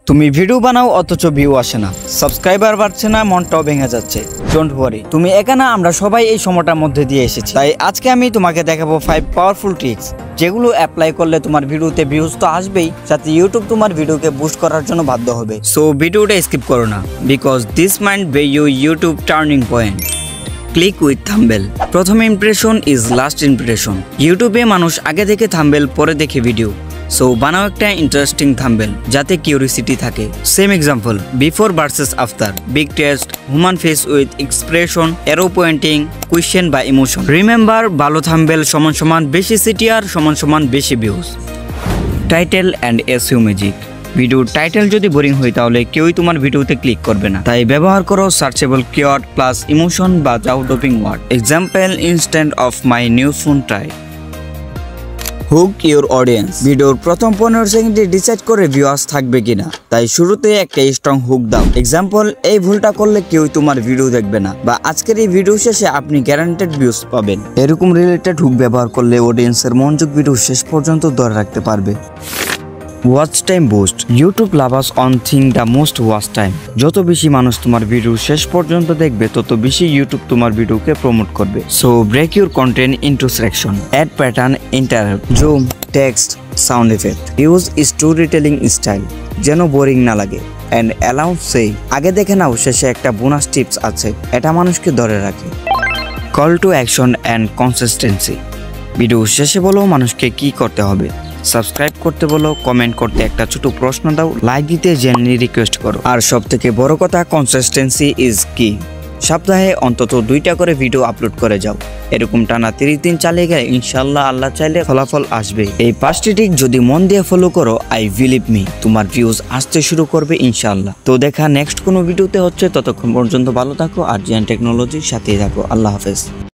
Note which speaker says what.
Speaker 1: তুমি ভিডিও বানাও অথচ ভিউ আসে না, সাবস্ক্রাইবার বাড়ছে না, মনটাও ভেঙে যাচ্ছে। ডোন্ট ওয়ারি, তুমি একা না, আমরা সবাই এই সময়টার মধ্যে দিয়ে এসেছি। তাই আজকে আমি তোমাকে দেখাবো 5 পাওয়ারফুল ট্রিক্স, যেগুলো অ্যাপ্লাই করলে তোমার ভিডিওতে ভিউজ তো আসবেই, সাথে ইউটিউব তোমার ভিডিওকে বুস্ট করার জন্য বাধ্য হবে। সো ভিডিওটা স্কিপ করো না, বিকজ দিস মাইন্ড বে YouTube turning point. Click with thumbnail. প্রথম ইমপ্রেশন ইজ লাস্ট ইমপ্রেশন। ইউটিউবে মানুষ আগে দেখে থাম্বনেল, পরে দেখে ভিডিও। সো বানাও একটা ইন্টারেস্টিং থাম্বনেল যাতে কিউরিসিটি থাকে। Same example, before versus after, big test, human face with expression, arrow pointing, question বা ইমোশন। রিমেম্বার, ভালো থাম্বনেল সমান বেশি সিটিআর সমান বেশি views. Title and SEO magic. ভিডিওর টাইটেল যদি বোরিং হয় তাহলে কেউই তোমার ভিডিওতে ক্লিক করবে না। তাই ব্যবহার করো সার্চেবল কিওয়ার্ড প্লাস ইমোশন বা jaw dropping word. Example, instant of my new phone try. Hook your audience. ভিডিওর প্রথম 15 সেকেন্ডে ডিসাইড করে ভিউয়ার্স থাকবে কিনা, তাই শুরুতে একটা স্ট্রং হুক দাও। এক্সাম্পল, এই ভুলটা করলে কেউই তোমার ভিডিও দেখবে না, বা আজকের এই ভিডিও শেষে আপনি গ্যারান্টেড ভিউজ পাবেন। এরকম রিলেটেড হুক ব্যবহার করলে অডিয়েন্সের মনোযোগ ভিডিও শেষ পর্যন্ত ধরে রাখতে পারবে। Watch time boost. YouTube lovers one thing the most watch time. যত বেশি মানুষ তোমার ভিডিও শেষ পর্যন্ত দেখবে, তত বেশি ইউটিউব তোমার ভিডিওকে প্রমোট করবে। So break your content into section, add pattern, interrupt, zoom, text, sound effect. Use storytelling style, যেন বোরিং না লাগে। অ্যান্ড অ্যালাউন্স সেই, আগে দেখে নাও শেষে একটা বোনাস টিপস আছে, এটা মানুষকে ধরে রাখে। Call to action and consistency. Video শেষে বলো মানুষকে কি করতে হবে। সাবস্ক্রাইব করতে বলো, কমেন্ট করতে একটা ছোট প্রশ্ন দাও, লাইক দিতে জেনারেলি রিকোয়েস্ট করো। আর সব থেকে বড় কথা, কনসিস্টেন্সি ইজ কি। সপ্তাহে অন্তত 2টা করে ভিডিও আপলোড করে যাও। এরকম টানা 30 দিন চালিয়ে গেলে ইনশাল্লাহ আল্লাহ চাইলে ফলাফল আসবে। এই 5টি ট্রিক যদি মন দিয়ে ফলো করো, আই বিলিভ মি, তোমার ভিউজ আসতে শুরু করবে ইনশাল্লাহ। তো দেখা নেক্সট কোনো ভিডিওতে হচ্ছে, ততক্ষণ পর্যন্ত ভালো থাকো আর জিয়ান টেকনোলজির সাথেই থাকো। আল্লাহ হাফেজ।